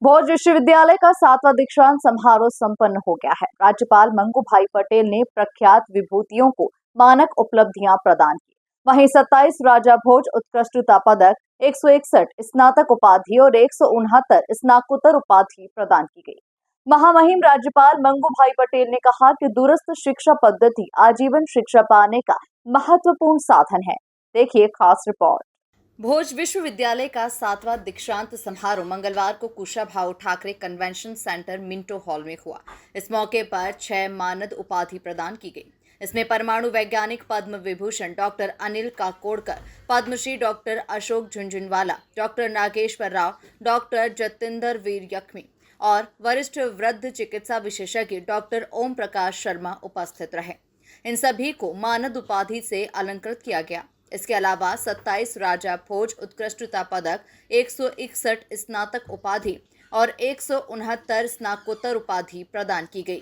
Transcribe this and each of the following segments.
भोज विश्वविद्यालय का 7वां दीक्षांत समारोह संपन्न हो गया है। राज्यपाल मंगू भाई पटेल ने प्रख्यात विभूतियों को मानक उपलब्धियां प्रदान की। वहीं 27 राजा भोज उत्कृष्टता पदक, 161 स्नातक उपाधि और 169 स्नातकोत्तर उपाधि प्रदान की गई। महामहिम राज्यपाल मंगू भाई पटेल ने कहा कि दूरस्थ शिक्षा पद्धति आजीवन शिक्षा पाने का महत्वपूर्ण साधन है। देखिए खास रिपोर्ट। भोज विश्वविद्यालय का 7वां दीक्षांत समारोह मंगलवार को Kushabhau Thackeray convention centre Minto hall में हुआ। इस मौके पर 6 मानद उपाधि प्रदान की गई। इसमें परमाणु वैज्ञानिक Padma Vibhushan doctor Anil Kakodkar, Padma Shri doctor Ashok Jhunjhunwala, doctor Nageshwar Rao, doctor Jatinder Veer Yakhmi और वरिष्ठ वृद्ध चिकित्सा विशेषज्ञ डॉक्टर ओम प्रकाश शर्मा उपस्थित रहे। इन सभी को मानद उपाधि से अलंकृत किया गया। इसके अलावा 27 राजा भोज उत्कृष्टता पदक, 161 स्नातक उपाधि और 169 स्नातकोत्तर उपाधि प्रदान की गई।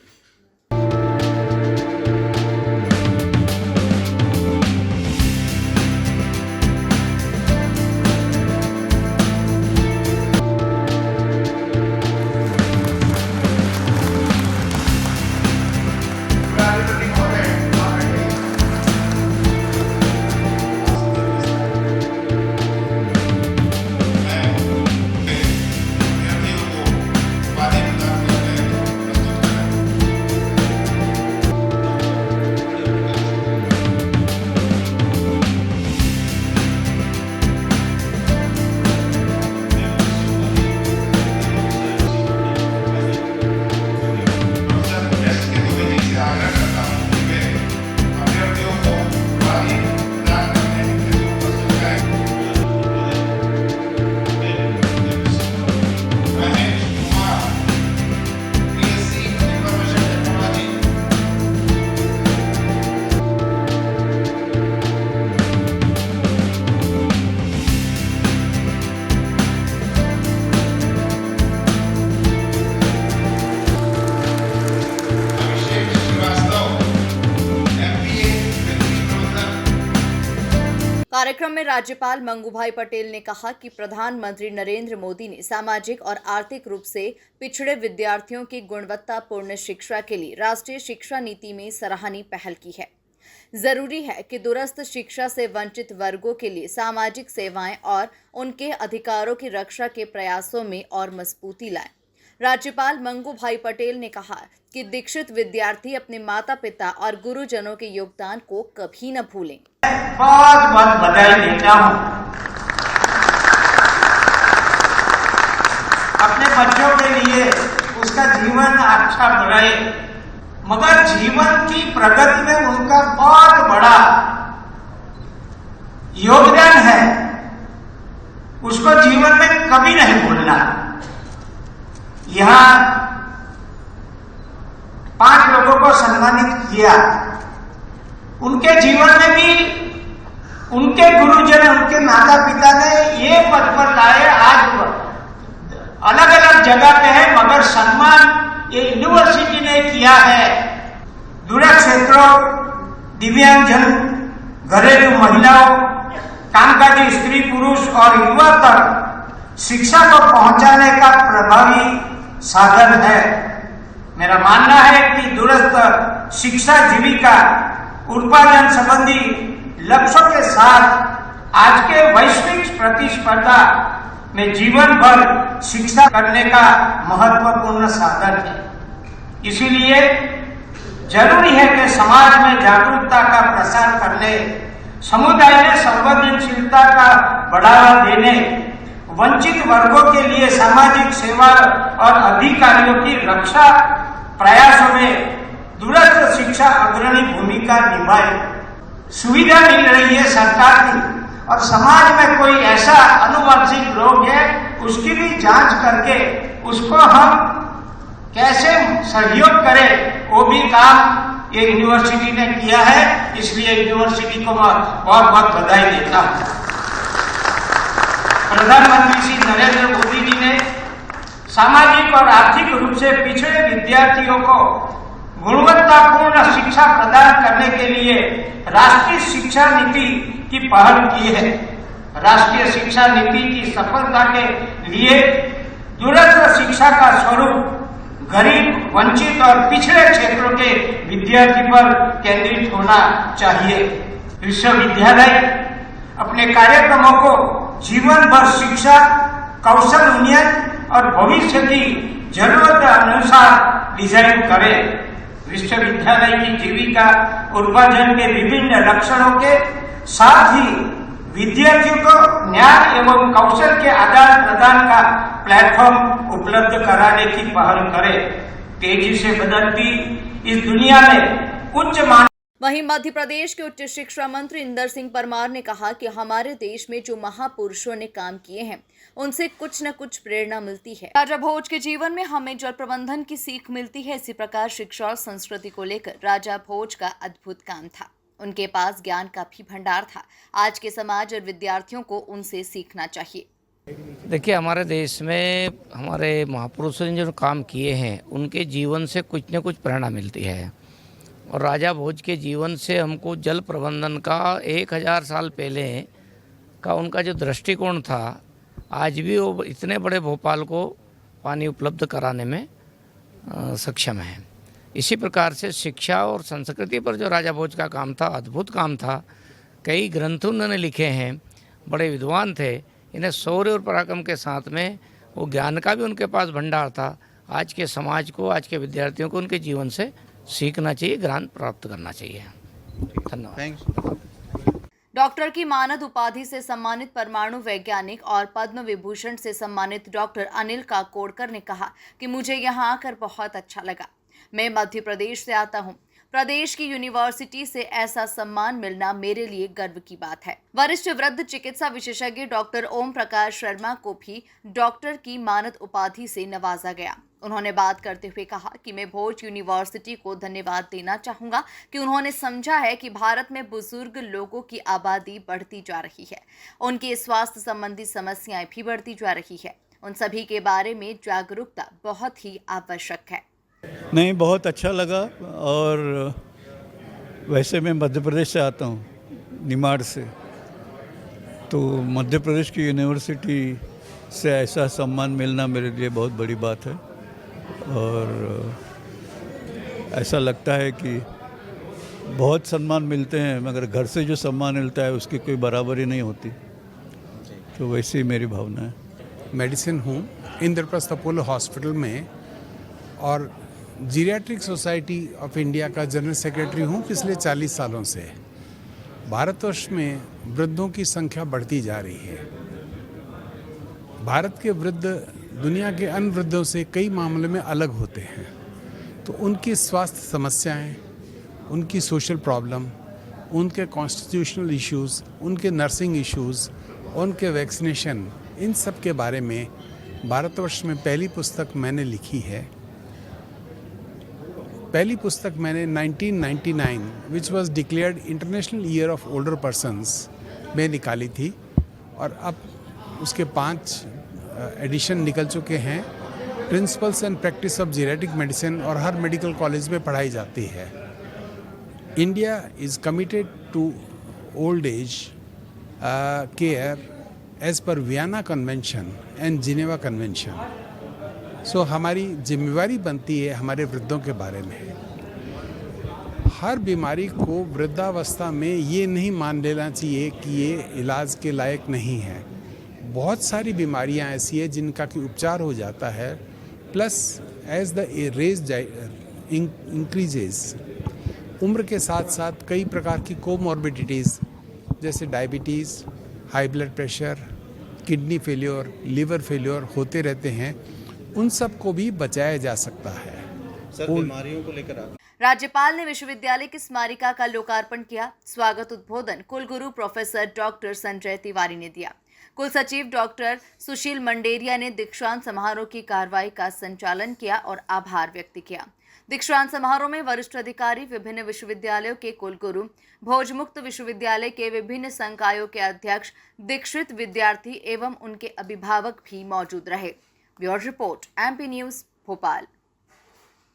कार्यक्रम में राज्यपाल मंगू भाई पटेल ने कहा कि प्रधानमंत्री नरेंद्र मोदी ने सामाजिक और आर्थिक रूप से पिछड़े विद्यार्थियों की गुणवत्तापूर्ण शिक्षा के लिए राष्ट्रीय शिक्षा नीति में सराहनीय पहल की है। जरूरी है कि दूरस्थ शिक्षा से वंचित वर्गों के लिए सामाजिक सेवाएं और उनके अधिकारों की रक्षा के प्रयासों में और मजबूती लाएं। राज्यपाल मंगू भाई पटेल ने कहा कि दीक्षित विद्यार्थी अपने माता पिता और गुरुजनों के योगदान को कभी न भूलें। बहुत बहुत बधाई देता हूँ। अपने बच्चों के लिए उसका जीवन अच्छा बढ़ाए, मगर जीवन की प्रगति में उनका बहुत बड़ा योगदान है, उसको जीवन में कभी नहीं भूलना। यहाँ 5 लोगों को सम्मानित किया। उनके जीवन में भी उनके गुरुजन, उनके माता पिता ने ये पद पर लाए। आज अलग अलग जगह पे है, मगर सम्मान ये यूनिवर्सिटी ने किया है। दूरस्थ क्षेत्रों, दिव्यांगजन, घरेलू महिलाओं, कामकाजी स्त्री पुरुष और युवा तक शिक्षा को पहुंचाने का प्रभावी साधन है। मेरा मानना है कि दूरस्थ शिक्षा जीविका उत्पादन संबंधी लक्ष्यों के साथ आज के वैश्विक प्रतिस्पर्धा में जीवन भर शिक्षा करने का महत्वपूर्ण साधन है। इसीलिए जरूरी है कि समाज में जागरूकता का प्रसार करने, समुदाय में संवेदनशीलता का बढ़ावा देने, वंचित वर्गों के लिए सामाजिक सेवा और अधिकारियों की रक्षा प्रयासों में दूरस्थ शिक्षा अग्रणी भूमिका निभाए। सुविधा मिल रही है सरकार की, और समाज में कोई ऐसा अनुवंशिक रोग है उसकी भी जांच करके उसको हम कैसे सहयोग करें, वो भी काम ये यूनिवर्सिटी ने किया है। इसलिए यूनिवर्सिटी को बहुत बहुत बधाई देता हूँ। प्रधानमंत्री श्री नरेंद्र मोदी जी ने सामाजिक और आर्थिक रूप से पिछड़े विद्यार्थियों को गुणवत्तापूर्ण शिक्षा प्रदान करने के लिए राष्ट्रीय शिक्षा नीति की पहल की है। राष्ट्रीय शिक्षा नीति की सफलता के लिए दूरस्थ शिक्षा का स्वरूप गरीब, वंचित और पिछड़े क्षेत्रों के विद्यार्थी पर केंद्रित होना चाहिए। विश्वविद्यालय अपने कार्यक्रमों को जीवन भर शिक्षा, कौशल उन्नयन और भविष्य की जरूरत अनुसार डिजाइन करे। विश्वविद्यालय की जीविका उपार्जन के विभिन्न लक्षणों के साथ ही विद्यार्थियों को ज्ञान एवं कौशल के आदान प्रदान का प्लेटफॉर्म उपलब्ध कराने की पहल करे। तेजी से बदलती इस दुनिया में उच्च मान। वहीं मध्य प्रदेश के उच्च शिक्षा मंत्री इंदर सिंह परमार ने कहा कि हमारे देश में जो महापुरुषों ने काम किए हैं उनसे कुछ न कुछ प्रेरणा मिलती है। राजा भोज के जीवन में हमें जल प्रबंधन की सीख मिलती है। इसी प्रकार शिक्षा और संस्कृति को लेकर राजा भोज का अद्भुत काम था। उनके पास ज्ञान का भी भंडार था। आज के समाज और विद्यार्थियों को उनसे सीखना चाहिए। देखिए, हमारे देश में हमारे महापुरुषों ने जो काम किए हैं उनके जीवन से कुछ न कुछ प्रेरणा मिलती है। और राजा भोज के जीवन से हमको जल प्रबंधन का 1000 साल पहले का उनका जो दृष्टिकोण था, आज भी वो इतने बड़े भोपाल को पानी उपलब्ध कराने में सक्षम है। इसी प्रकार से शिक्षा और संस्कृति पर जो राजा भोज का काम था, अद्भुत काम था। कई ग्रंथ उन्होंने लिखे हैं, बड़े विद्वान थे। इन्हें शौर्य और पराक्रम के साथ में वो ज्ञान का भी उनके पास भंडार था। आज के समाज को, आज के विद्यार्थियों को उनके जीवन से सीखना चाहिए, ज्ञान प्राप्त करना चाहिए। धन्यवाद। डॉक्टर की मानद उपाधि से सम्मानित परमाणु वैज्ञानिक और पद्म विभूषण से सम्मानित डॉक्टर अनिल काकोडकर ने कहा कि मुझे यहां आकर बहुत अच्छा लगा। मैं मध्य प्रदेश से आता हूं। प्रदेश की यूनिवर्सिटी से ऐसा सम्मान मिलना मेरे लिए गर्व की बात है। वरिष्ठ वृद्ध चिकित्सा विशेषज्ञ डॉक्टर ओम प्रकाश शर्मा को भी डॉक्टर की मानद उपाधि से नवाजा गया। उन्होंने बात करते हुए कहा कि मैं भोज यूनिवर्सिटी को धन्यवाद देना चाहूंगा कि उन्होंने समझा है कि भारत में बुजुर्ग लोगों की आबादी बढ़ती जा रही है, उनके स्वास्थ्य संबंधी समस्याएं भी बढ़ती जा रही है। उन सभी के बारे में जागरूकता बहुत ही आवश्यक है। नहीं, बहुत अच्छा लगा। और वैसे मैं मध्य प्रदेश से आता हूँ, निमाड़ से, तो मध्य प्रदेश की यूनिवर्सिटी से ऐसा सम्मान मिलना मेरे लिए बहुत बड़ी बात है। और ऐसा लगता है कि बहुत सम्मान मिलते हैं, मगर घर से जो सम्मान मिलता है उसकी कोई बराबरी नहीं होती। तो वैसी मेरी भावना है। मेडिसिन हूँ इंद्रप्रस्थ अपोलो हॉस्पिटल में, और जीरियाट्रिक सोसाइटी ऑफ इंडिया का जनरल सेक्रेटरी हूँ पिछले 40 सालों से। भारतवर्ष में वृद्धों की संख्या बढ़ती जा रही है। भारत के वृद्ध दुनिया के अन्य वृद्धों से कई मामलों में अलग होते हैं। तो उनकी स्वास्थ्य समस्याएं, उनकी सोशल प्रॉब्लम, उनके कॉन्स्टिट्यूशनल इश्यूज़, उनके नर्सिंग इश्यूज़, उनके वैक्सीनेशन, इन सब के बारे में भारतवर्ष में पहली पुस्तक मैंने लिखी है। पहली पुस्तक मैंने 1999 which was declared international year of older persons में निकाली थी, और अब उसके 5 एडिशन निकल चुके हैं। Principles and practice of geriatric medicine, और हर मेडिकल कॉलेज में पढ़ाई जाती है। India is committed to old age care as per Vienna Convention and Geneva Convention. So हमारी जिम्मेवारी बनती है हमारे वृद्धों के बारे में। हर बीमारी को वृद्धावस्था में ये नहीं मान लेना चाहिए कि ये इलाज के लायक नहीं है। बहुत सारी बीमारियां ऐसी है जिनका कि उपचार हो जाता है, plus as the age increases, उम्र के साथ साथ कई प्रकार की कोमॉर्बिडिटीज़ जैसे diabetes, high blood pressure, kidney failure, liver failure होते रहते हैं। उन सब को भी बचाया जा सकता है। सर, बीमारियों को लेकर राज्यपाल ने विश्वविद्यालय की स्मारिका का लोकार्पण किया। स्वागत उद्बोधन कुलगुरु प्रोफेसर डॉक्टर संजय तिवारी ने दिया। कुल सचिव डॉक्टर सुशील मंडेरिया ने दीक्षांत समारोह की कार्रवाई का संचालन किया और आभार व्यक्त किया। दीक्षांत समारोह में वरिष्ठ अधिकारी, विभिन्न विश्वविद्यालयों के कुलगुरु, भोजमुक्त विश्वविद्यालय के विभिन्न संकायों के अध्यक्ष, दीक्षित विद्यार्थी एवं उनके अभिभावक भी मौजूद रहे। Bureau report, MP news, Bhopal.